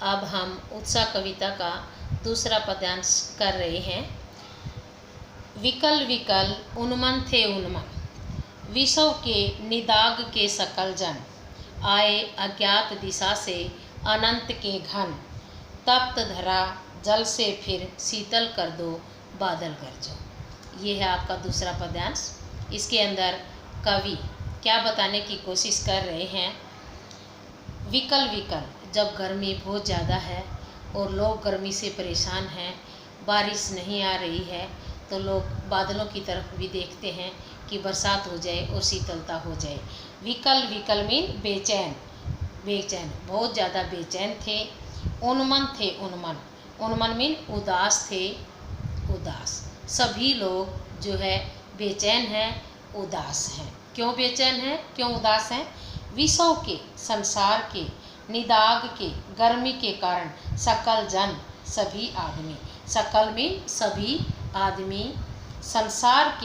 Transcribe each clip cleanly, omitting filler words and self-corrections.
अब हम उत्साह कविता का दूसरा पद्यांश कर रहे हैं। विकल विकल उन्मन थे उन्मन, विषव के निदाग के सकल जन, आए अज्ञात दिशा से अनंत के घन, तप्त धरा जल से फिर शीतल कर दो बादल गरजो। ये है आपका दूसरा पद्यांश। इसके अंदर कवि क्या बताने की कोशिश कर रहे हैं। विकल विकल, जब गर्मी बहुत ज़्यादा है और लोग गर्मी से परेशान हैं, बारिश नहीं आ रही है, तो लोग बादलों की तरफ भी देखते हैं कि बरसात हो जाए और शीतलता हो जाए। विकल विकल मीन बेचैन, बेचैन, बहुत ज़्यादा बेचैन थे। उन्मन थे उन्मन, उन्मन मीन उदास थे, उदास। सभी लोग जो है बेचैन हैं, उदास हैं। क्यों बेचैन हैं, क्यों उदास हैं? विषव के, संसार के, निदाग के, गर्मी के कारण, सकल जन, सभी आदमी, सकल में सभी आदमी, संसार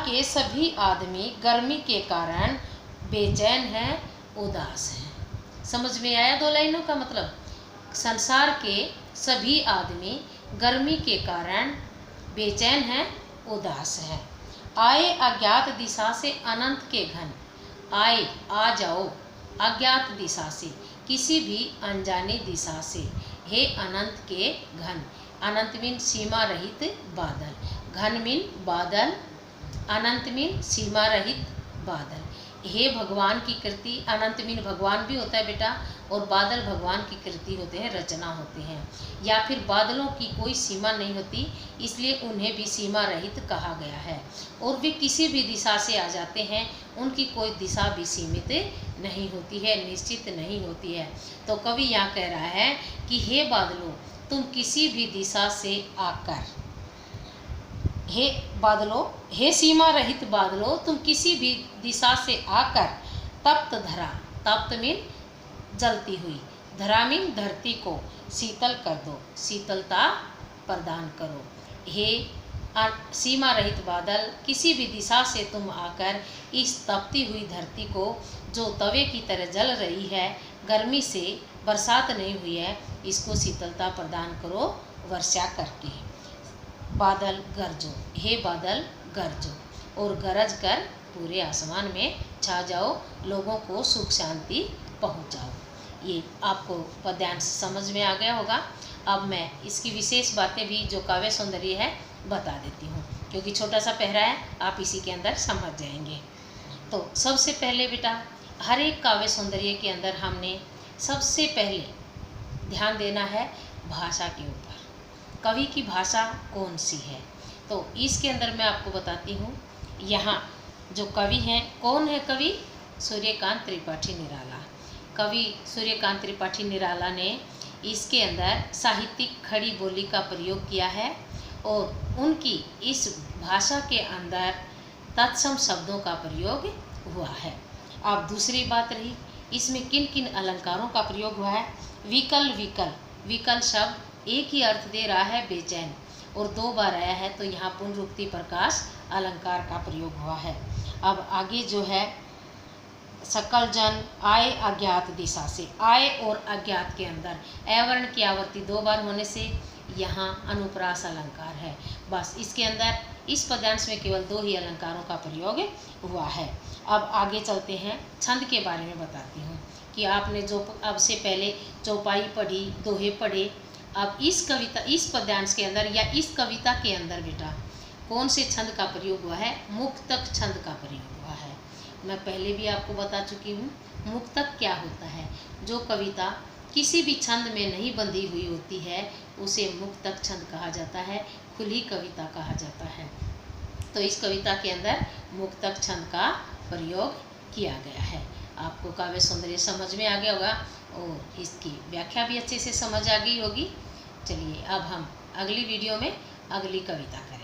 के सभी आदमी गर्मी के कारण बेचैन हैं, उदास हैं। समझ में आया दो लाइनों का मतलब? संसार के सभी आदमी गर्मी के कारण बेचैन हैं, उदास हैं। आए अज्ञात दिशा से अनंत के घन, आए आ जाओ अज्ञात दिशा से, किसी भी अनजानी दिशा से, हे अनंत के घन। अनंत मीन सीमा रहित बादल, घन मीन बादल, अनंत मीन सीमा रहित बादल। हे भगवान की कृति, अनंत मीन भगवान भी होता है बेटा, और बादल भगवान की कृति होते हैं, रचना होते हैं। या फिर बादलों की कोई सीमा नहीं होती, इसलिए उन्हें भी सीमा रहित कहा गया है। और वे किसी भी दिशा से आ जाते हैं, उनकी कोई दिशा भी सीमित नहीं होती है, निश्चित नहीं होती है। तो कवि यहाँ कह रहा है कि हे बादलों, तुम किसी भी दिशा से आकर, हे बादलों, हे सीमा रहित बादलों, तुम किसी भी दिशा से आकर तप्त धरा, तप्त मीन जलती हुई, धरा मीन धरती को शीतल कर दो, शीतलता प्रदान करो। हे सीमा रहित बादल, किसी भी दिशा से तुम आकर इस तपती हुई धरती को, जो तवे की तरह जल रही है, गर्मी से बरसात नहीं हुई है, इसको शीतलता प्रदान करो वर्षा करके। बादल गरजो, हे बादल गरजो, और गरज कर पूरे आसमान में छा जाओ, लोगों को सुख शांति पहुंचाओ। ये आपको पद्यांश समझ में आ गया होगा। अब मैं इसकी विशेष बातें भी जो काव्य सौंदर्य है बता देती हूँ, क्योंकि छोटा सा पहरा है, आप इसी के अंदर समझ जाएंगे। तो सबसे पहले बेटा, हर एक काव्य सौंदर्य के अंदर हमने सबसे पहले ध्यान देना है भाषा के ऊपर। कवि की भाषा कौन सी है, तो इसके अंदर मैं आपको बताती हूँ। यहाँ जो कवि हैं, कौन है कवि? सूर्यकांत त्रिपाठी निराला। कवि सूर्यकांत त्रिपाठी निराला ने इसके अंदर साहित्यिक खड़ी बोली का प्रयोग किया है, और उनकी इस भाषा के अंदर तत्सम शब्दों का प्रयोग हुआ है। अब दूसरी बात रही, इसमें किन किन अलंकारों का प्रयोग हुआ है। विकल विकल, विकल शब्द एक ही अर्थ दे रहा है बेचैन, और 2 बार आया है, तो यहाँ पुनरुक्ति प्रकाश अलंकार का प्रयोग हुआ है। अब आगे जो है, सकल जन, आए अज्ञात दिशा से, आए और अज्ञात के अंदर अवर्ण की आवृत्ति 2 बार होने से यहाँ अनुप्रास अलंकार है। बस इसके अंदर इस पद्यांश में केवल 2 ही अलंकारों का प्रयोग हुआ है। अब आगे चलते हैं, छंद के बारे में बताती हूँ कि आपने जो अब से पहले चौपाई पढ़ी, दोहे पढ़े, अब इस कविता, इस पद्यांश के अंदर या इस कविता के अंदर बेटा कौन से छंद का प्रयोग हुआ है? मुक्तक छंद का प्रयोग हुआ है। मैं पहले भी आपको बता चुकी हूँ मुक्तक क्या होता है। जो कविता किसी भी छंद में नहीं बंधी हुई होती है, उसे मुक्तक छंद कहा जाता है, खुली कविता कहा जाता है। तो इस कविता के अंदर मुक्तक छंद का प्रयोग किया गया है। आपको काव्य सौंदर्य समझ में आ गया होगा, और इसकी व्याख्या भी अच्छे से समझ आ गई होगी। चलिए अब हम अगली वीडियो में अगली कविता करेंगे।